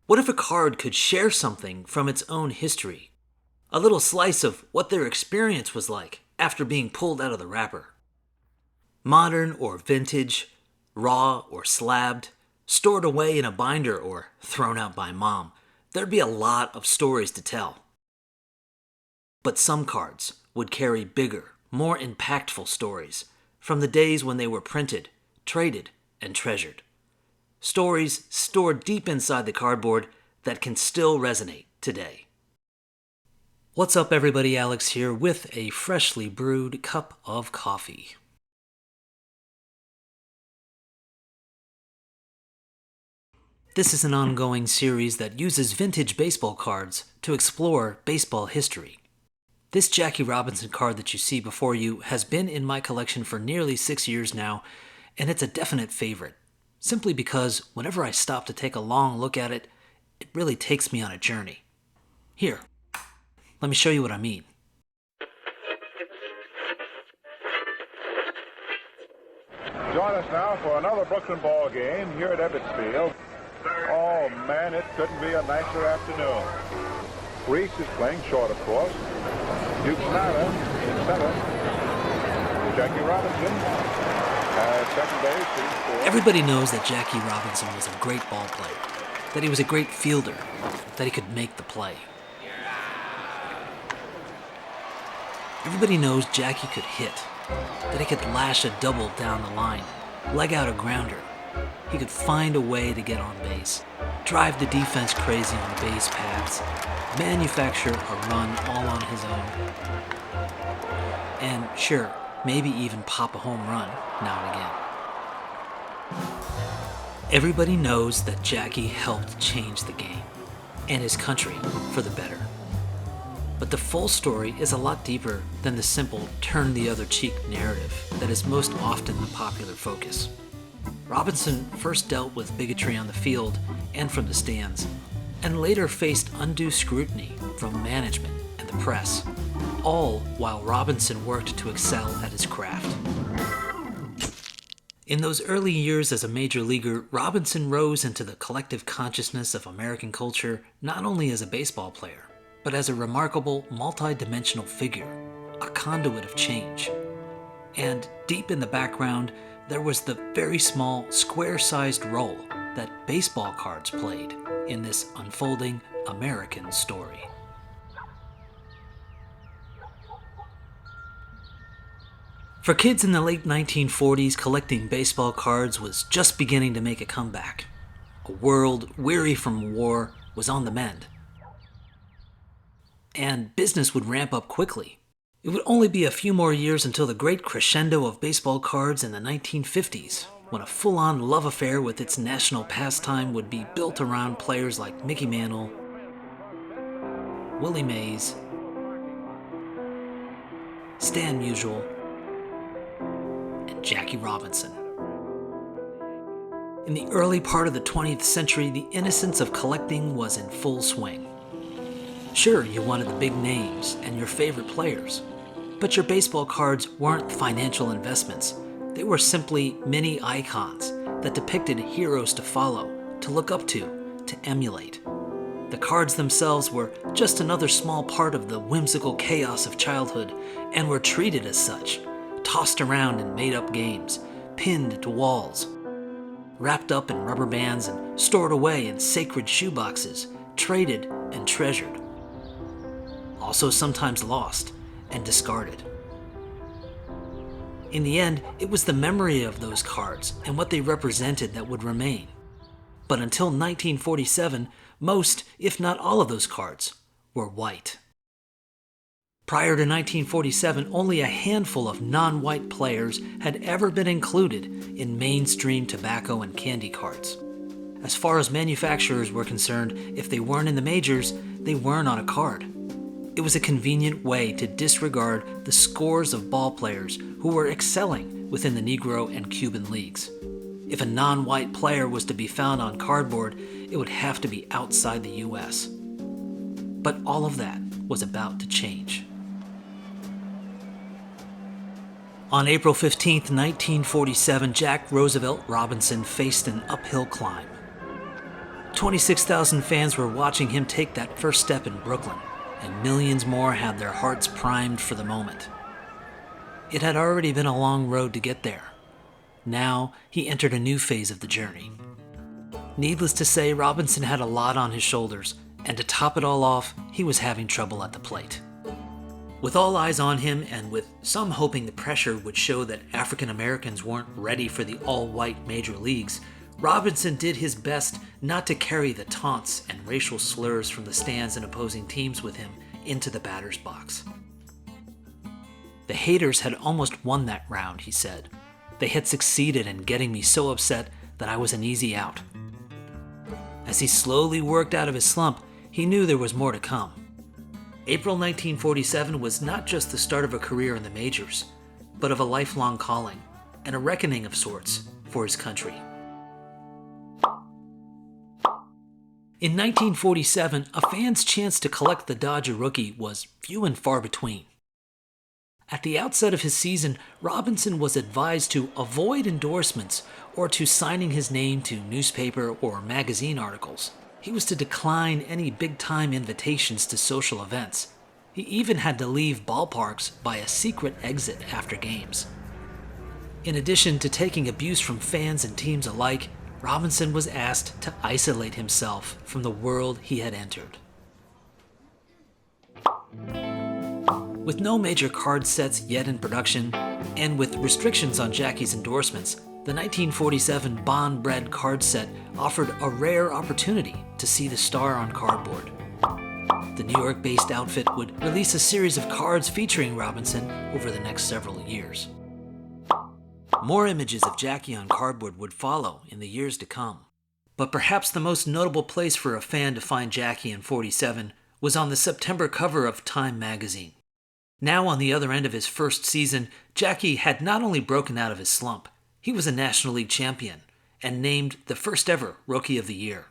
What if a card could share something from its own history? A little slice of what their experience was like after being pulled out of the wrapper. Modern or vintage, raw or slabbed, stored away in a binder or thrown out by mom, there'd be a lot of stories to tell. But some cards would carry bigger, more impactful stories from the days when they were printed, traded, and treasured. Stories stored deep inside the cardboard that can still resonate today. What's up, everybody? Alex here with a freshly brewed cup of coffee. This is an ongoing series that uses vintage baseball cards to explore baseball history. This Jackie Robinson card that you see before you has been in my collection for nearly 6 years now, and it's a definite favorite, simply because whenever I stop to take a long look at it, it really takes me on a journey. Here, let me show you what I mean. Join us now for another Brooklyn ball game here at Ebbets Field. Oh man, it couldn't be a nicer afternoon. Reese is playing short, of course. Duke Snyder in center. Jackie Robinson at second base. Everybody knows that Jackie Robinson was a great ball player, that he was a great fielder, that he could make the play. Everybody knows Jackie could hit, that he could lash a double down the line, leg out a grounder. He could find a way to get on base, drive the defense crazy on base paths, manufacture a run all on his own, and sure, maybe even pop a home run now and again. Everybody knows that Jackie helped change the game and his country for the better. But the full story is a lot deeper than the simple turn the other cheek narrative that is most often the popular focus. Robinson first dealt with bigotry on the field and from the stands, and later faced undue scrutiny from management and the press, all while Robinson worked to excel at his craft. In those early years as a major leaguer, Robinson rose into the collective consciousness of American culture not only as a baseball player, but as a remarkable, multi-dimensional figure, a conduit of change. And deep in the background, there was the very small, square-sized role that baseball cards played in this unfolding American story. For kids in the late 1940s, collecting baseball cards was just beginning to make a comeback. A world weary from war was on the mend. And business would ramp up quickly. It would only be a few more years until the great crescendo of baseball cards in the 1950s, when a full-on love affair with its national pastime would be built around players like Mickey Mantle, Willie Mays, Stan Musial, and Jackie Robinson. In the early part of the 20th century, the innocence of collecting was in full swing. Sure, you wanted the big names and your favorite players, but your baseball cards weren't financial investments. They were simply mini icons that depicted heroes to follow, to look up to emulate. The cards themselves were just another small part of the whimsical chaos of childhood and were treated as such, tossed around in made-up games, pinned to walls, wrapped up in rubber bands and stored away in sacred shoeboxes, traded and treasured. Also sometimes lost and discarded. In the end, it was the memory of those cards and what they represented that would remain. But until 1947, most, if not all of those cards were white. Prior to 1947, only a handful of non-white players had ever been included in mainstream tobacco and candy cards. As far as manufacturers were concerned, if they weren't in the majors, they weren't on a card. It was a convenient way to disregard the scores of ball players who were excelling within the Negro and Cuban leagues. If a non-white player was to be found on cardboard, it would have to be outside the U.S. But all of that was about to change. On April 15, 1947, Jack Roosevelt Robinson faced an uphill climb. 26,000 fans were watching him take that first step in Brooklyn, and millions more had their hearts primed for the moment. It had already been a long road to get there. Now, he entered a new phase of the journey. Needless to say, Robinson had a lot on his shoulders, and to top it all off, he was having trouble at the plate. With all eyes on him, and with some hoping the pressure would show that African Americans weren't ready for the all-white major leagues, Robinson did his best not to carry the taunts and racial slurs from the stands and opposing teams with him into the batter's box. The haters had almost won that round, he said. They had succeeded in getting me so upset that I was an easy out. As he slowly worked out of his slump, he knew there was more to come. April 1947 was not just the start of a career in the majors, but of a lifelong calling and a reckoning of sorts for his country. In 1947, a fan's chance to collect the Dodger rookie was few and far between. At the outset of his season, Robinson was advised to avoid endorsements or to signing his name to newspaper or magazine articles. He was to decline any big-time invitations to social events. He even had to leave ballparks by a secret exit after games. In addition to taking abuse from fans and teams alike, Robinson was asked to isolate himself from the world he had entered. With no major card sets yet in production, and with restrictions on Jackie's endorsements, the 1947 Bond-bred card set offered a rare opportunity to see the star on cardboard. The New York-based outfit would release a series of cards featuring Robinson over the next several years. More images of Jackie on cardboard would follow in the years to come. But perhaps the most notable place for a fan to find Jackie in '47 was on the September cover of Time magazine. Now on the other end of his first season, Jackie had not only broken out of his slump, he was a National League champion and named the first ever Rookie of the Year.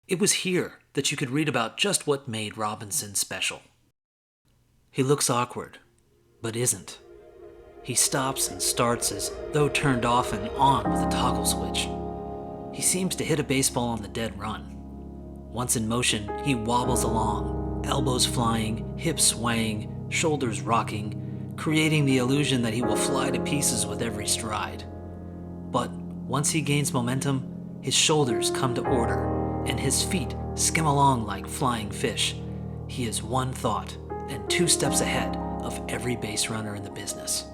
It was here that you could read about just what made Robinson special. He looks awkward, but isn't. He stops and starts as though turned off and on with a toggle switch. He seems to hit a baseball on the dead run. Once in motion, he wobbles along, elbows flying, hips swaying, shoulders rocking, creating the illusion that he will fly to pieces with every stride. But once he gains momentum, his shoulders come to order, and his feet skim along like flying fish. He is one thought and 2 steps ahead of every base runner in the business.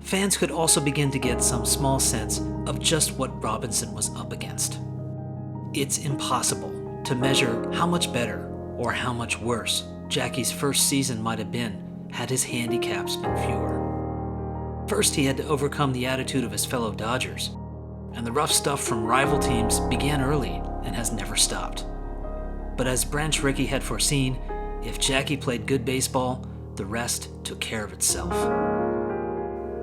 Fans could also begin to get some small sense of just what Robinson was up against. It's impossible to measure how much better or how much worse Jackie's first season might have been had his handicaps been fewer. First, he had to overcome the attitude of his fellow Dodgers, and the rough stuff from rival teams began early and has never stopped. But as Branch Rickey had foreseen, if Jackie played good baseball, the rest took care of itself.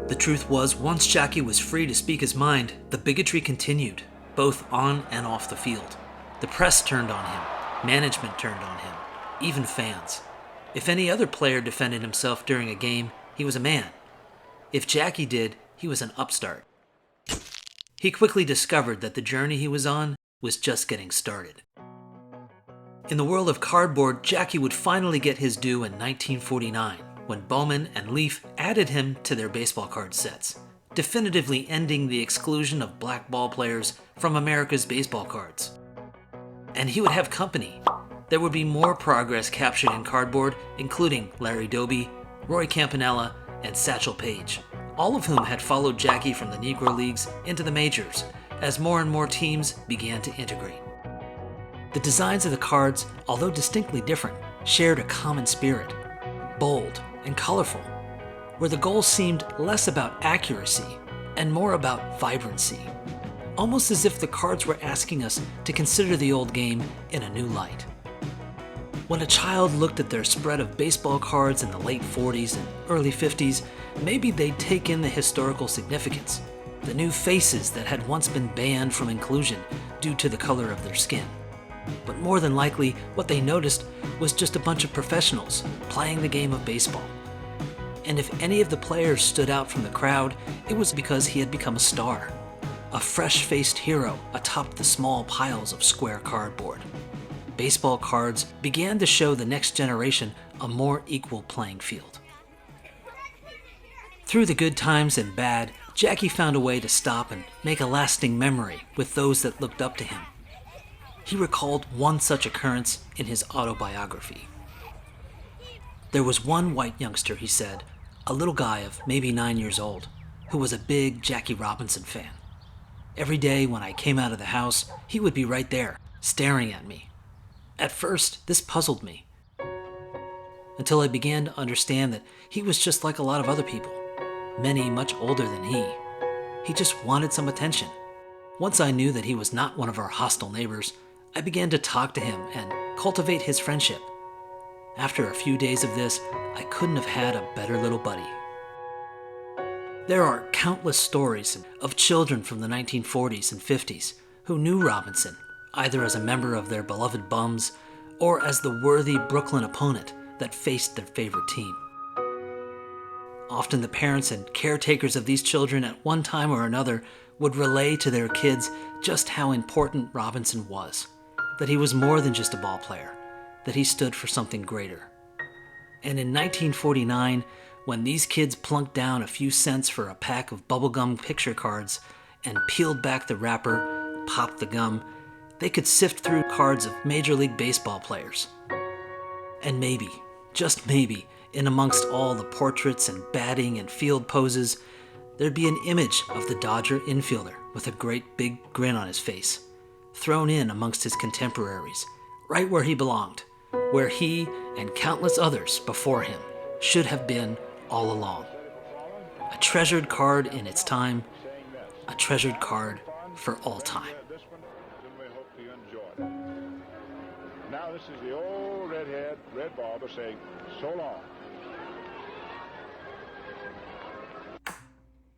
The truth was, once Jackie was free to speak his mind, the bigotry continued, both on and off the field. The press turned on him, management turned on him, even fans. If any other player defended himself during a game, he was a man. If Jackie did, he was an upstart. He quickly discovered that the journey he was on was just getting started. In the world of cardboard, Jackie would finally get his due in 1949, when Bowman and Leaf added him to their baseball card sets, definitively ending the exclusion of black ball players from America's baseball cards. And he would have company. There would be more progress captured in cardboard, including Larry Doby, Roy Campanella, and Satchel Paige, all of whom had followed Jackie from the Negro Leagues into the majors as more and more teams began to integrate. The designs of the cards, although distinctly different, shared a common spirit, bold and colorful, where the goal seemed less about accuracy and more about vibrancy, almost as if the cards were asking us to consider the old game in a new light. When a child looked at their spread of baseball cards in the late 40s and early 50s, maybe they'd take in the historical significance, the new faces that had once been banned from inclusion due to the color of their skin. But more than likely, what they noticed was just a bunch of professionals playing the game of baseball. And if any of the players stood out from the crowd, it was because he had become a star. a fresh-faced hero atop the small piles of square cardboard. Baseball cards began to show the next generation a more equal playing field. Through the good times and bad, Jackie found a way to stop and make a lasting memory with those that looked up to him. He recalled one such occurrence in his autobiography. There was one white youngster, he said, a little guy of maybe 9 years old, who was a big Jackie Robinson fan. Every day when I came out of the house, he would be right there, staring at me. At first, this puzzled me, until I began to understand that he was just like a lot of other people, many much older than he. He just wanted some attention. Once I knew that he was not one of our hostile neighbors, I began to talk to him and cultivate his friendship. After a few days of this, I couldn't have had a better little buddy. There are countless stories of children from the 1940s and 50s who knew Robinson, either as a member of their beloved Bums or as the worthy Brooklyn opponent that faced their favorite team. Often the parents and caretakers of these children at one time or another would relay to their kids just how important Robinson was, that he was more than just a ball player, that he stood for something greater. And in 1949, when these kids plunked down a few cents for a pack of bubblegum picture cards and peeled back the wrapper, popped the gum, they could sift through cards of Major League Baseball players. And maybe, just maybe, in amongst all the portraits and batting and field poses, there'd be an image of the Dodger infielder with a great big grin on his face, thrown in amongst his contemporaries, right where he belonged, where he and countless others before him should have been all along. A treasured card in its time, a treasured card for all time. Now this is the old redhead, red barber saying, so long.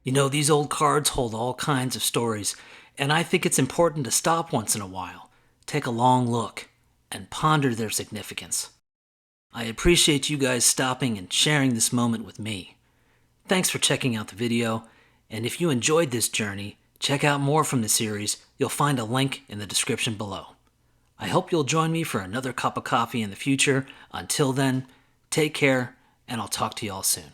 You know, these old cards hold all kinds of stories, and I think it's important to stop once in a while, take a long look, and ponder their significance. I appreciate you guys stopping and sharing this moment with me. Thanks for checking out the video, and if you enjoyed this journey, check out more from the series. You'll find a link in the description below. I hope you'll join me for another cup of coffee in the future. Until then, take care, and I'll talk to y'all soon.